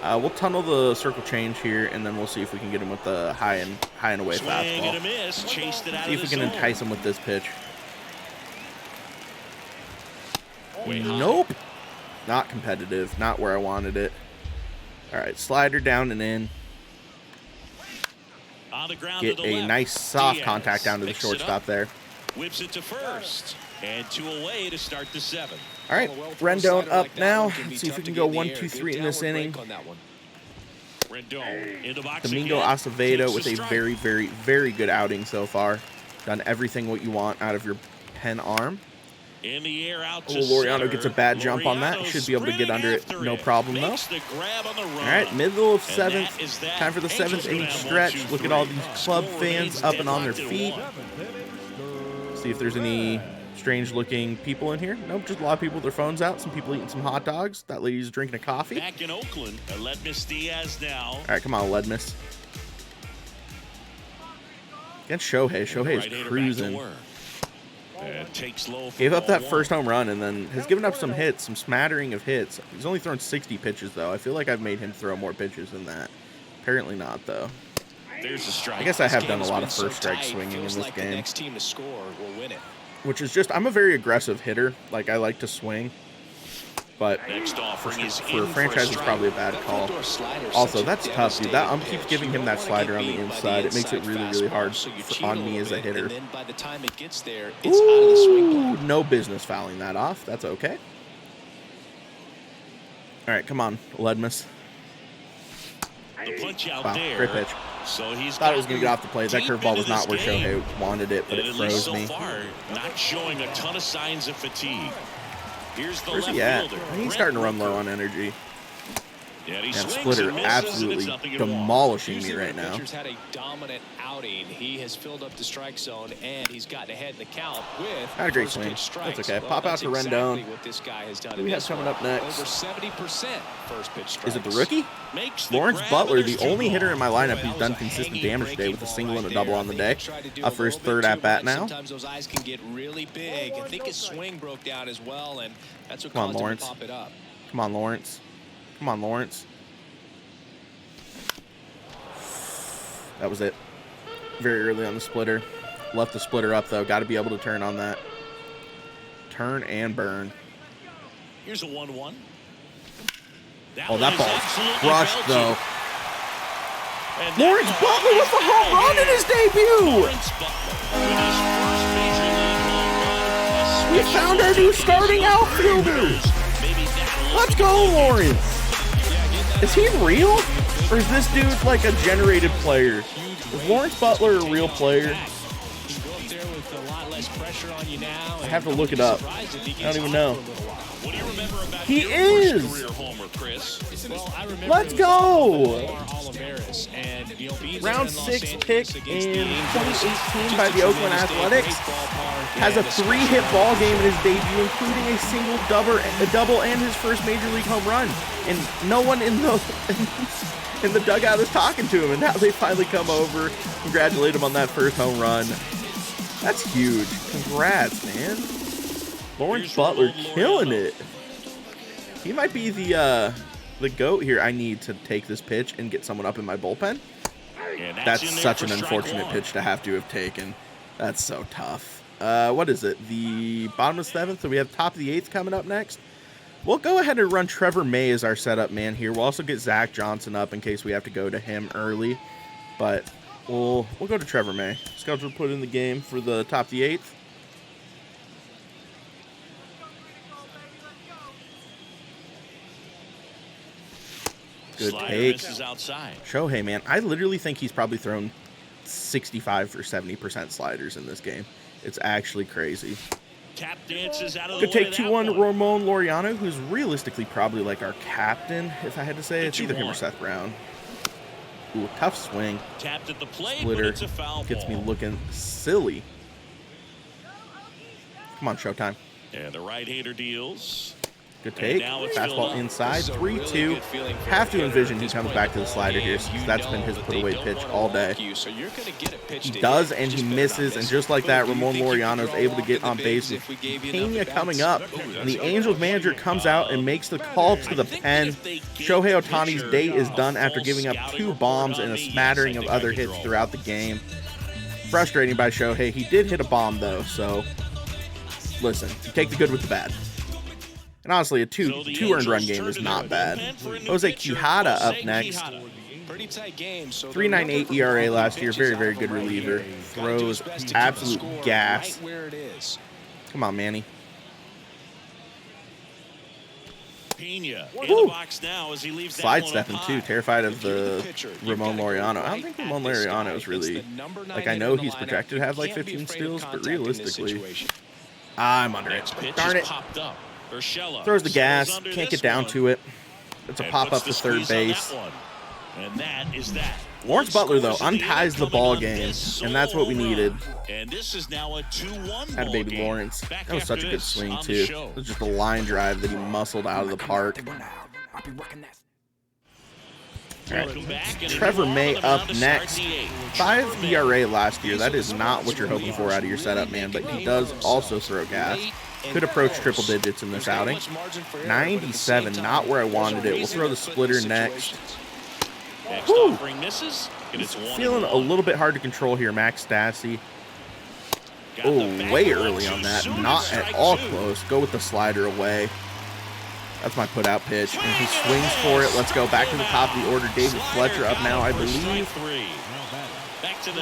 We'll tunnel the circle change here, and then we'll see if we can get him with the high and away fastball. See if we can entice him with this pitch. Nope. Not competitive. Not where I wanted it. All right, slider down and in. Get a nice soft contact down to the shortstop there. Whips it to first, and 2 away to start the 7th. All right, Rendon up now. Let's see if we can go 1, 2, 3 in this inning. Domingo Acevedo with a very good outing so far. Done everything what you want out of your pen arm. In the air out to Laureano gets a bad jump on that. Should be able to get under it, no problem though. All right, middle of 7th. Time for the 7th inning stretch. Look at all these club fans up and on their feet. See if there's any strange-looking people in here. Nope, just a lot of people with their phones out. Some people eating some hot dogs. That lady's drinking a coffee. Back in Oakland, Ledmus Diaz now. All right, come on, Ledmus. Against Shohei. Shohei is cruising. Gave up that first home run and then has given up some hits, some smattering of hits. He's only thrown 60 pitches, though. I feel like I've made him throw more pitches than that. Apparently not, though. I guess I have done a lot of first strike swinging in this game. Which is just, I'm a very aggressive hitter. Like, I like to swing. But for a franchise, it's probably a bad call. Also, that's tough, dude. That keeps giving him that slider on the inside. It makes it really hard on me as a hitter. Ooh, no business fouling that off. That's okay. All right, come on, Ledmus. Wow, great pitch. Thought it was going to get off the plate. That curveball was not where Shohei wanted it, but it froze me. Not showing a ton of signs of fatigue. Where's he at? He's starting to run low on energy. And Splitter absolutely demolishing me right now. Had a dominant outing. He has filled up the strike zone and he's gotten ahead in the count with not a great swing. That's okay. Pop out to Rendon. Who do we have coming up next? Over 70% first pitch strikes. Is it the rookie? Lawrence Butler, the only hitter in my lineup who's done consistent damage today with a single and a double on the day. Up for his 3rd at bat now. Sometimes those eyes can get really big. I think his swing broke down as well, and that's what caused him to pop it up. Come on, Lawrence. Come on, Lawrence. That was it. very early on the splitter. Left the splitter up, though. Got to be able to turn on that. Turn and burn. Here's a 1-1. Oh, that ball's crushed, though. Lawrence Butler with the home run in his debut! We found our new starting outfielder! Let's go, Lawrence! Is he real? Or is this dude like a generated player? Is Lawrence Butler a real player? I have to look it up. I don't even know. He is! Let's go! Round 6 pick in 2018 by the Oakland Athletics. Has a 3-hit ball game in his debut, including a single double and his first major league home run. And no one in the dugout is talking to him, and now they finally come over, congratulate him on that first home run. That's huge. Congrats, man. Lawrence Butler killing it. He might be the GOAT here. I need to take this pitch and get someone up in my bullpen. That's such an unfortunate pitch to have taken. That's so tough. What is it? The bottom of the 7th, so we have top of the 8th coming up next. We'll go ahead and run Trevor May as our setup man here. We'll also get Zach Johnson up in case we have to go to him early. But we'll go to Trevor May. Scheduled to put in the game for the top of the 8th. Good take. Shohei, man, I literally think he's probably thrown 65 or 70% sliders in this game. It's actually crazy. Could take 2-1 Ramon Laureano, who's realistically probably like our captain, if I had to say. It's either him or Seth Brown. Ooh, tough swing. Splitter gets me looking silly. Come on, Showtime. And the right-hander deals. Good take. Fastball inside. 3-2. Have to envision he comes back to the slider here, since that's been his put-away pitch all day. He does, and he misses, and just like that, Ramon Laureano is able to get on base with Pena coming up. And the Angels manager comes out and makes the call to the pen. Shohei Ohtani's day is done after giving up 2 bombs and a smattering of other hits throughout the game. Frustrating by Shohei. He did hit a bomb, though, so listen, you take the good with the bad. And honestly, a two earned run game is not bad. Jose Quijada up next. 3.98 ERA last year. Very, very good reliever. Throws absolute gas. Come on, Manny. Slide stepping too. Terrified of the Ramon Laureano. I don't think Ramon Laureano is really, like, I know he's projected to have like 15 steals, but realistically, I'm under it. Darn it. Throws the gas, can't get down to it. It's a pop up to third base. And that is that. Lawrence Butler, though, unties the ball game, and that's what we needed. And this is now a 2-1 Atta baby Lawrence. That was such a good swing, too. It was just a line drive that he muscled out of the park. All right. Trevor May up next. 5 ERA last year. That is not what you're hoping for out of your setup, man, but he does also throw gas. Could approach triple digits in this outing. 97, not where I wanted it. We'll throw the splitter next. Whew. He's feeling a little bit hard to control here, Max Stassi. Oh, way early on that. Not at all close. Go with the slider away. That's my put-out pitch, and he swings for it. Let's go back to the top of the order. David Fletcher up now, I believe.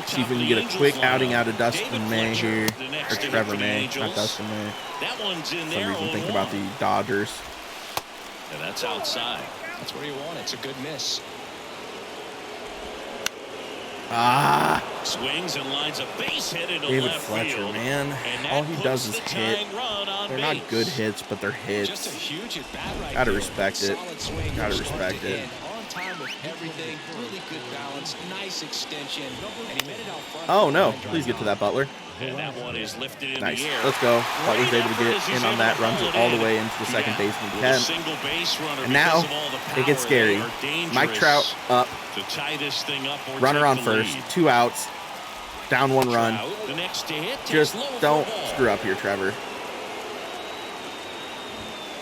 See if we can get a quick outing out of Dustin May here. Or Trevor May, not Dustin May. For some reason, think about the Dodgers. And that's outside. That's where you want it. It's a good miss. Ah! Swings and lines a base hit into David left Fletcher, field. man. All he does is hit. They're not good hits, but they're hits. Gotta respect it. Gotta respect it. Oh no! Please get to that, Butler. And that one is lifted in Nice. the air. Let's go. Butler's able to get in on that. Runs it all the way into the second baseman pen. And now it gets scary. Mike Trout up. To tie this thing up or Runner take on the first. lead. 2 outs. Down 1 run. The next to hit Just takes low for don't ball. screw up here, Trevor.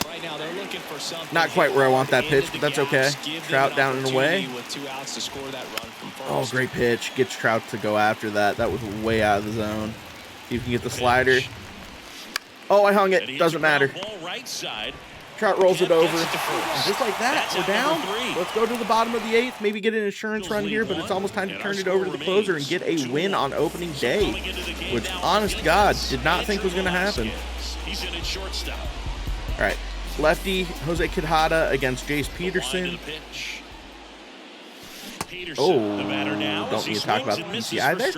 Right now they're looking looking for something. Not quite where I want that pitch, but that's okay. Trout down and away. With 2 outs to score that run from Oh, first. great pitch. Gets Trout to go after that. That was way out of the zone. See if you can get the slider. Oh, I hung it. Doesn't matter. Trout rolls it over. And just like that, we're down. Let's go to the bottom of the 8th. Maybe get an insurance run here, but it's almost time to turn it over to the closer and get a win on opening day, which, honest to God, did not think was going to happen. He's in at shortstop. All right. Lefty, Jose Quijada against Jace Peterson. Oh, don't need to talk about the PCI there.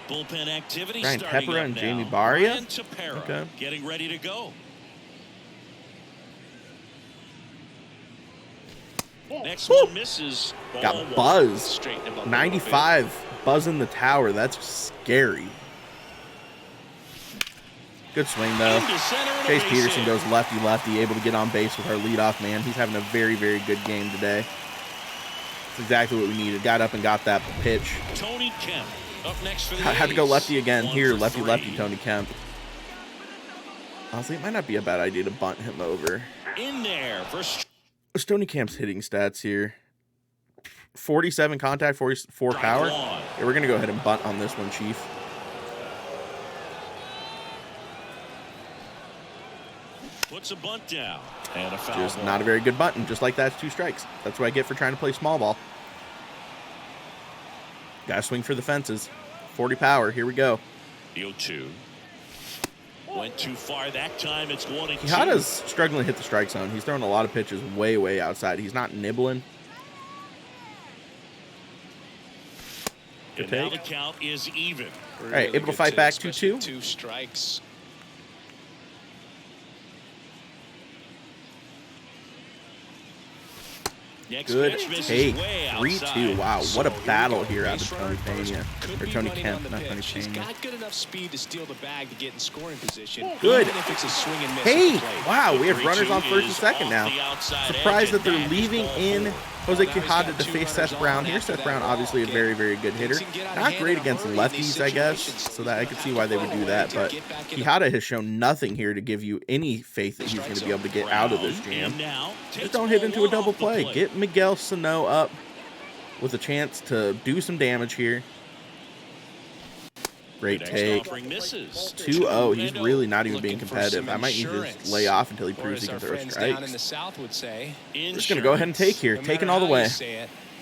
Bullpen activity. Ryan Tepera and Jamie Barria. Okay. Getting ready to go. Next one misses. Got buzz. 95 buzz in the tower. That's scary. Good swing though. Chase Peterson goes lefty, able to get on base with our leadoff man. He's having a very, very good game today. That's exactly what we needed. Got up and got that pitch. Tony Kemp up next for the Had to go lefty again. Here, 1 for lefty, 3. Tony Kemp. Honestly, it might not be a bad idea to bunt him over. In there for What's Tony Kemp's hitting stats here? 47 contact, 44 power. Yeah, we're going to go ahead and bunt on this one, Chief. puts a bunt down and a foul. Just ball. not a very good button. Just like that's 2 strikes. That's what I get for trying to play small ball. Gotta swing for the fences. 40 power. Here we go. The 0-2. Went too far that time. It's 1-2. Quijada's struggling to hit the strike zone. He's throwing a lot of pitches way, way outside. He's not nibbling. And now the count is even. All right, able to fight back 2-2. 2 strikes. Good take. 3-2. Wow, what a battle here out of Tony Pena. Or Tony Kemp, not Tony He's Pena. got good enough speed to steal the bag to get in scoring position. Good. Even if it's a swing and miss Hey, at the plate. wow, we have runners on first and second now. Surprised that they're leaving in Jose Quijada to face Seth Brown here. Seth Brown, obviously a very, very good hitter. Not great against lefties, I guess, so that I could see why they would do that. But Quijada has shown nothing here to give you any faith that he's going to be able to get out of this jam. Just don't hit into a double play. Get Miguel Sano up with a chance to do some damage here. Great take. 2-0. He's really not even being competitive. I might need to just lay off until he proves he can throw strikes. I'm just going to go ahead and take here. Taking all the way.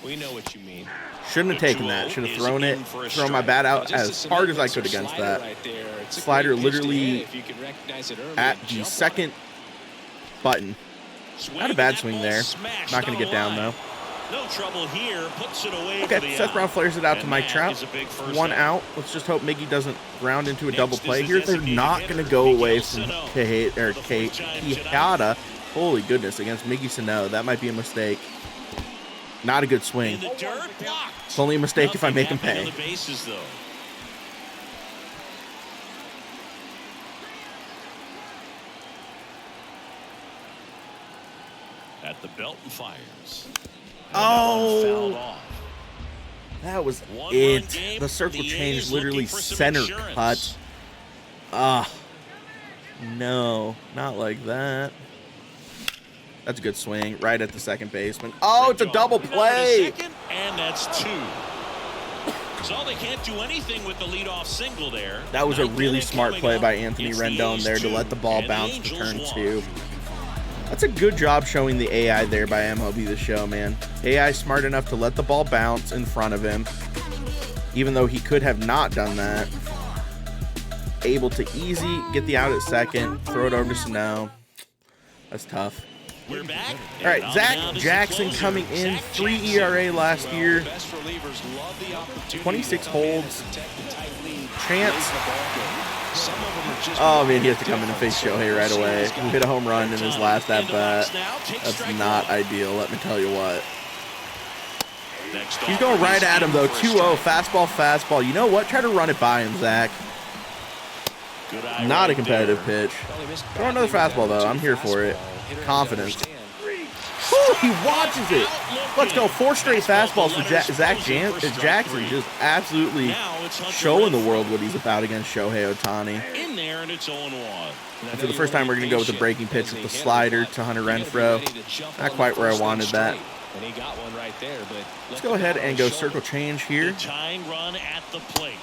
We know what you mean. Shouldn't have taken that. Should have thrown it. Thrown my bat out as hard as I could against that. Slider literally at the second button. Not a bad swing there. Not going to get down, though. No trouble here. Puts it away. Okay, Seth Brown flares it out to Mike Trout. 1 out. Let's just hope Miggy doesn't round into a double play here. They're not going to go away from Quijada. Holy goodness, against Miggy Sano. That might be a mistake. Not a good swing. It's only a mistake if I make him pay. At the belt and fires. Oh, that was it. The circle change literally center cut. No, not like that. That's a good swing right at the second baseman. Oh, it's a double play. And that's 2. So they can't do anything with the leadoff single there. That was a really smart play by Anthony Rendon there to let the ball bounce to turn 2. That's a good job showing the AI there by MLB the Show, man. AI smart enough to let the ball bounce in front of him, even though he could have not done that. Able to easy get the out at second, throw it over to Sano. That's tough. We're back. All right, Zach Jackson coming in, 3 ERA last year, 26 holds, chance. Oh man, he has to come in and face Shohei right away. He hit a home run in his last at bat. That's not ideal, let me tell you what. He's going right at him though. 2-0, fastball. You know what? Try to run it by him, Zach. Not a competitive pitch. Throw another fastball though. I'm here for it. Confidence. Woo! He watches it. Let's go. 4 straight fastballs for Zach Jackson. Just absolutely showing the world what he's about against Shohei Ohtani. In there, and it's 0-1. And for the first time, we're going to go with the breaking pitch with the slider to Hunter Renfroe. Not quite where I wanted that. And he got one right there, but let's go ahead and go circle change here. Tying run at the plate.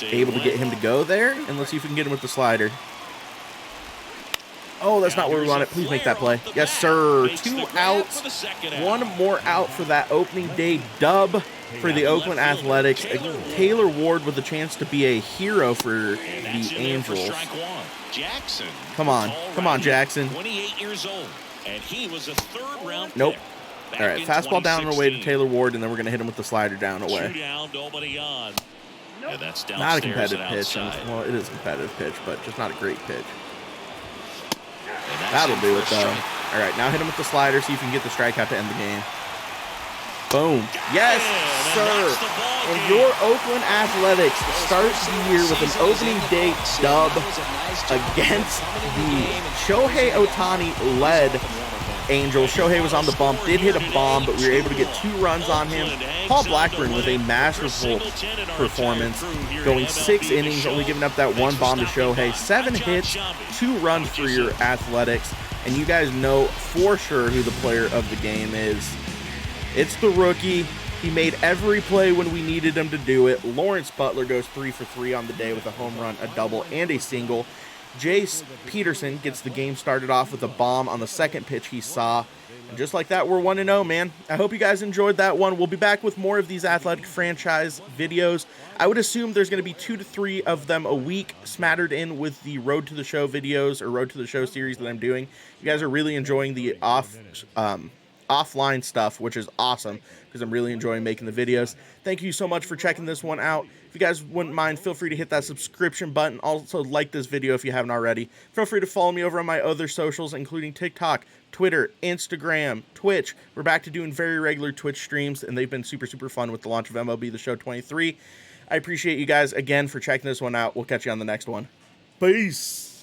Able to get him to go there, and let's see if we can get him with the slider. Oh, that's not where we want it. Please make that play. Yes, sir. 2 outs. 1 more out for that opening day dub for the Oakland Athletics. Taylor Ward with a chance to be a hero for the Angels. Come on. Come on, Jackson. 28 years old, and he was a 3rd round pick. Nope. All right, fastball down and away to Taylor Ward, and then we're going to hit him with the slider down and away. Not a competitive pitch. Well, it is a competitive pitch, but just not a great pitch. That'll do it, though. All right, now hit him with the slider, see if you can get the strikeout to end the game. Boom. Yes, sir. And your Oakland Athletics start the year with an opening day dub against the Shohei Ohtani-led Angels. Shohei was on the bump, did hit a bomb, but we were able to get 2 runs on him. Paul Blackburn with a masterful performance, going 6 innings, only giving up that 1 bomb to Shohei. 7 hits, 2 runs for your Athletics, and you guys know for sure who the player of the game is. It's the rookie. He made every play when we needed him to do it. Lawrence Butler goes 3 for 3 on the day with a home run, a double, and a single. Jace Peterson gets the game started off with a bomb on the second pitch he saw. And just like that, we're 1-0, man. I hope you guys enjoyed that one. We'll be back with more of these athletic franchise videos. I would assume there's going to be 2 to 3 of them a week smattered in with the Road to the Show videos or Road to the Show series that I'm doing. You guys are really enjoying the offline stuff, which is awesome because I'm really enjoying making the videos. Thank you so much for checking this one out. If you guys wouldn't mind, feel free to hit that subscription button. Also, like this video if you haven't already. Feel free to follow me over on my other socials, including TikTok, Twitter, Instagram, Twitch. We're back to doing very regular Twitch streams, and they've been super, super fun with the launch of MLB the Show 23. I appreciate you guys again for checking this one out. We'll catch you on the next one. Peace.